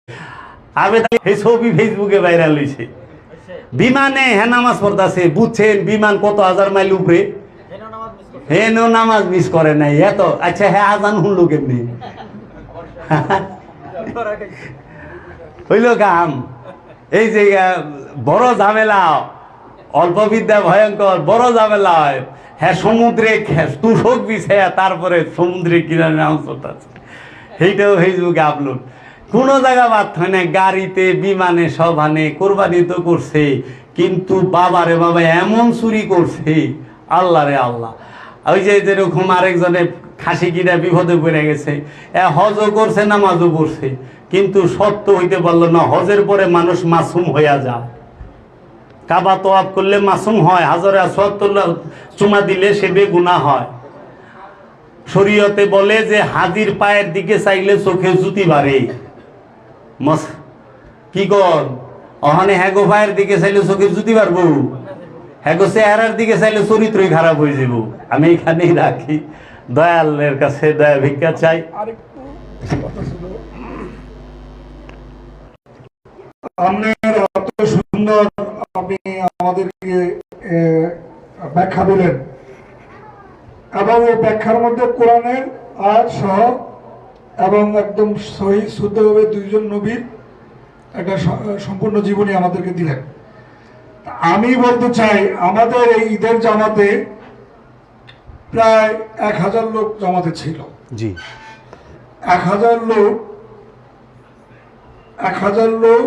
আমি এই ছবি ফেসবুকে ভাইরাল হয়েছে, বিমানে হ্যাঁ নামাজ পড়তেছে, বুঝছেন বিমান কত হাজার মাইল উপরে, হেন নামাজ মিস করে নাই এত। আচ্ছা হ্যাঁ আজান শুনলো কেমনি হইল কাম। এই যে বড় ঝামেলা, অল্প বিদ্যা ভয়ঙ্কর, বড় ঝামেলা হয়। হ্যাঁ সমুদ্রে তুষক বিছায়া তারপরে সমুদ্রে কিনারে নামাজ পড়তেছে, সেইটাও ফেসবুকে আপলোড। কোনো জায়গা বাদ হয় না, গাড়িতে বিমানে সভানে কোরবানি তো করছে, কিন্তু বাবারে বাবা এমন চুরি করছে, আল্লাহ রে আল্লাহ। ওই যে যেরকম আরেকজনে খাসি কিনা বিপদে পড়ে গেছে, হজও করছে নামাজও পড়ছে, কিন্তু সত্য হইতে পারলো না। হজের পরে মানুষ মাসুম হইয়া যায়, কাবা তোয়াব করলে মাসুম হয়, হাজারে আসওয়াদ চুমা দিলে সে বেগুনাহ হয়। শরীয়তে বলে যে হাজির পায়ের দিকে চাইলে চোখে জুতি বাড়ে। কি কর ওখানে হ্যাগো পায়ের দিকে চাইলে চোখে জুতি পারবো, হ্যাগো চেহারার দিকে চাইলে চরিত্রই খারাপ হয়ে যাব। আমি এখানেই রাখি, দয়ালের কাছে দয়া ভিক্ষা চাই। সুন্দর আপনি আমাদেরকে ব্যাখ্যা দিলেন, এবং এই ব্যাখ্যার মধ্যে কোরআনের আয়াত সহ এবং একদম সহি শুদ্ধভাবে দুইজন নবীর একটা সম্পূর্ণ জীবনী আমাদেরকে দিলেন। আমি বলতে চাই আমাদের এই ঈদের জামাতে প্রায় 1000 লোক জামাতে ছিল। জি 1000 লোক, 1000 লোক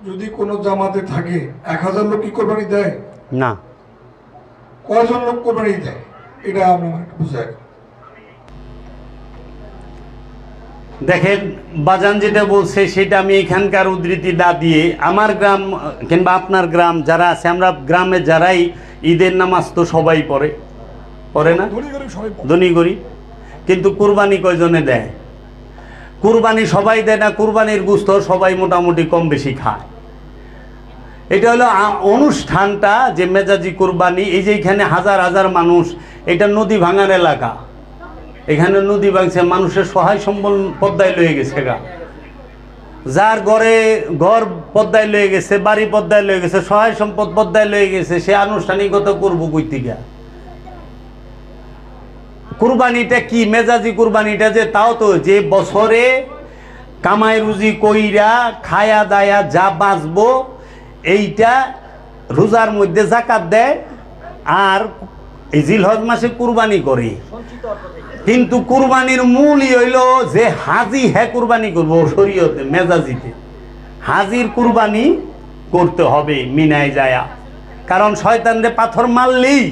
যদি কোনো জামাতে থাকে, 1000 লোক কি কোরবানি দেয়? না। কয়জন লোক কোরবানি দেয় এটা আমরা বুঝাই। দেখেন বাজান যেটা বলছে সেটা আমি এখানকার উদ্ধৃতি না দিয়ে, আমার গ্রাম কিংবা আপনার গ্রাম যারা আছে, আমরা গ্রামে যারাই ঈদের নামাজ তো সবাই পড়ে না, ধনী গরিব, কিন্তু কুরবানি কয়জনে দেয়? কুরবানি সবাই দেয় না, কুরবানির গোশত সবাই মোটামুটি কম বেশি খায়। এটা হলো অনুষ্ঠানটা যে মেজাজি কুরবানি। এই যে এখানে হাজার হাজার মানুষ, এটা নদী ভাঙার এলাকা, এখানে নদী ভাঙছে, মানুষের সহায় সম্বল পদ্মায় লয়ে গেছে গা, যার ঘর পদ্মায় লয়ে গেছে, বাড়ি পদ্মায় লয়ে গেছে, সহায় সম্পদ পদ্মায় লয়ে গেছে, সে আনুষ্ঠানিকতা করবো কইতিকা। কুরবানিটা কি মেজাজি কুরবানিটা, যে তাও তো যে বছরে কামাই রুজি কইরা খায়া দায়া যা বাঁচবো, এইটা রোজার মধ্যে জাকাত দেয় আর এই জিলহজ মাসে কুরবানি করে। কিন্তু কুরবানির মূলই হইল যে হাজি হ্যাঁ কুরবানি করবো, শরীয়তে মেজাজিতে হাজির কুরবানি করতে হবে মিনায় যায়া, কারণ শয়তানরে পাথর মারলেই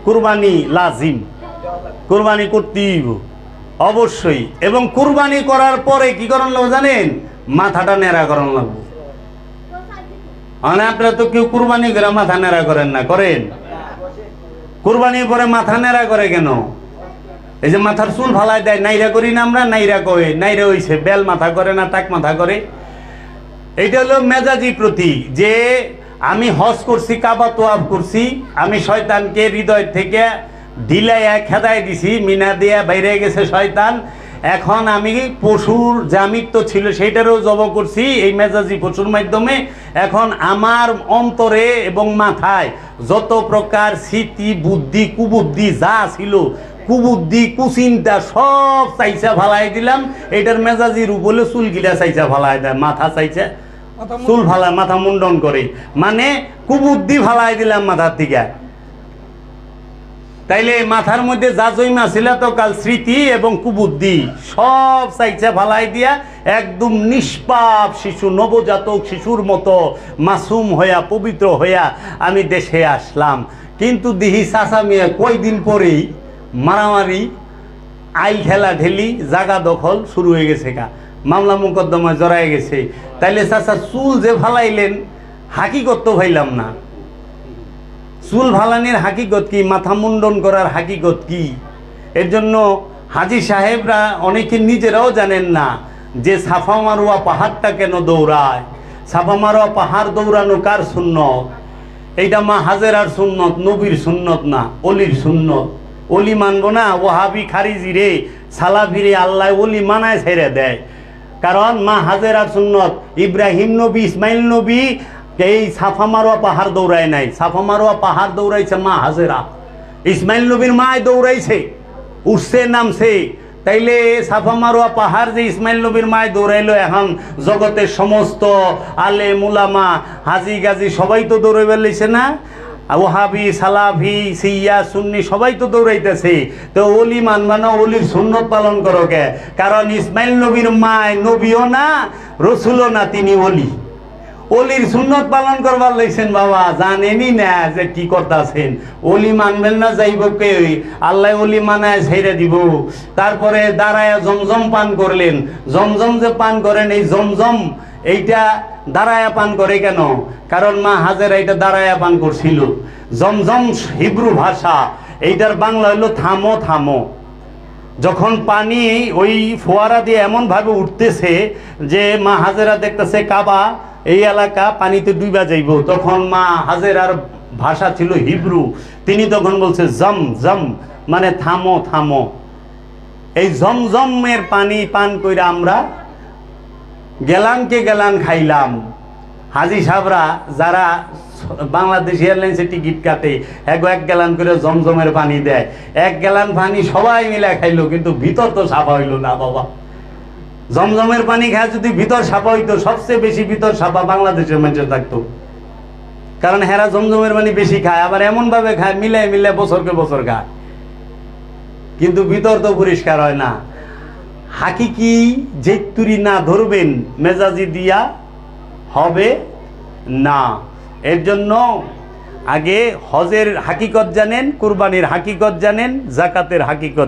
কুরবানি লাজিম, কুরবানি করতেই অবশ্যই। এবং কুরবানি করার পরে কি করান লাগবে জানেন? মাথাটা নেড়া করান লাগবে। মানে আপনারা তো কেউ কুরবানি করে মাথা নেড়া করেন না, করেন? কুরবানির পরে মাথা নেড়া করে কেন? এই যে মাথার চুল ফালাই দেয়, নাইরা করি না আমরা, নাইরা কয়ে নাইরা হইছে, বেল মাথা করে না টাক মাথা করে। এইটা হলো মেজাজি প্রতীক, যে আমি হজ করছি, কাবা তোয়াব করছি, আমি শয়তানকে হৃদয় থেকে ঢিলাইয়া খেদাই দিছি, মিনা দিয়া বাইরে গেছে শয়তান। এখন আমি পশুর যে আমিত্ব ছিল সেইটারও জব করছি এই মেজাজি পশুর মাধ্যমে। এখন আমার অন্তরে এবং মাথায় যত প্রকার স্মৃতি বুদ্ধি কুবুদ্ধি যা ছিল, কুবুদ্ধি কুচিন্তা সব চাইছা ফালাই দিলাম। এটার মেজাজি রূপ হলে চুলগিলা চাইছা ফালাই দেয়, মাথা চাইছা চুল ফালায়, মাথা মুন্ডন করে, মানে কুবুদ্ধি ফালাই দিলাম মাথার থেকে। তাইলে মাথার মধ্যে যা জৈমা ছিল তো কাল স্মৃতি এবং কুবুদ্ধি সব চাইছা ফালাই দিয়া একদম নিষ্পাপ শিশু, নবজাতক শিশুর মতো মাসুম হইয়া পবিত্র হইয়া আমি দেশে আসলাম। কিন্তু দিহি চাচা মেয়ে কয়দিন পরেই মারামারি, আইল ঠেলা ঠেলি, জাগা দখল শুরু হয়ে গেছে গা, মামলা মোকদ্দমায় জড়ায় গেছে। তাইলে চাচা চুল যে ফালাইলেন হাকিকত তো ভাইলাম না। চুল ফালানির হাকিকত কি? মাথা মুন্ডন করার হাকিকত কি? এর জন্য হাজি সাহেবরা অনেকে নিজেরাও জানেন না যে সাফা মারোয়া পাহাড়টা কেন দৌড়ায়। সাফা মারোয়া পাহাড় দৌড়ানো কার সুন্নত? এইটা মা হাজেরার সুন্নত, নবীর সুন্নত না, অলির সুন্নত। অলি মানবো না? ওহাবি খারিজি রে, সালাফি রে, আল্লাহ অলি মানায় ছেড়ে দেয়। কারণ মা হাজেরার সুন্নত, ইব্রাহিম নবী, ইসমাইল নবী এই সাফা মারোয়া পাহাড় দৌড়ায় নাই, সাফা মারোয়া পাহাড় দৌড়াইছে মা হাজেরা। ইসমাইল নবীর মায় দৌড়াইছে, উঠছে নামছে। তাইলে সাফা মারোয়া পাহাড় যে ইসমাইল নবীর মায় দৌড়াইলো, এখন জগতের সমস্ত আলে মুলামা হাজি গাজি সবাই তো দৌড়াই বেলাইছে না? ওহাবি সালাফি সিয়া সুন্নি সবাই তো দৌড়াইতেছে। তো ওলি মানবা না, ওলির সুন্নত পালন করো কে? কারণ ইসমাইল নবীর মায় নবীও না, রসুলও না, তিনি ওলি। ওলির সুন্নত পালন করবার লাইছেন বাবা, জানেনই না যে কি করতেছেন। ওলি মানবেন না, যাইব কে? আল্লাহ ওলি মানায় ছেড়ে দিব। তারপরে দাঁড়ায় জমজম পান করলেন। জমজম যে পান করেন, এই জমজম এইটা দাঁড়ায়া পান করে কেন? কারণ মা হাজেরা এটা দাঁড়ায়া পান করছিল। জমজম হিব্রু ভাষা, এইটার বাংলা হইলো থামো থামো। যখন পানি ওই ফোয়ারা দিয়ে এমনভাবে উঠতেছে যে মা হাজেরা দেখতেছে কাবা এই এলাকা পানিতে ডুবা যাইব, তখন মা হাজেরার ভাষা ছিল হিব্রু। তিনি তখন বলছে জম জম, মানে থামো থামো। এই জমজমের পানি পান করে আমরা গেলানকে গেলান খাইলাম। হাজি সাহেবরা যারা বাংলাদেশ এয়ারলাইন্সের টিকিট কাটে, এক গ্যালান করে জমজমের পানি দেয়। এক গ্যালান পানি সবাই মিলে খাইলো, কিন্তু ভিতর তো সাফা হইলো না বাবা। জমজমের পানি খায় যদি ভিতর সাফা হইতো, সবচেয়ে বেশি ভিতর সাফা বাংলাদেশের মানুষের থাকতো। কারণ হেরা জমজমের পানি বেশি খায়, আবার এমন ভাবে খায় মিলে মিলে বছরকে বছর খায়, কিন্তু ভিতর তো পরিষ্কার হয় না। হাকিকি জেতুরি না ধরবেন, মেজাজি দিয়া হবে না। এর জন্য আগে হজের হাকিকত জানেন, কুরবানির হাকিকত জানেন, জাকাতের হাকিকত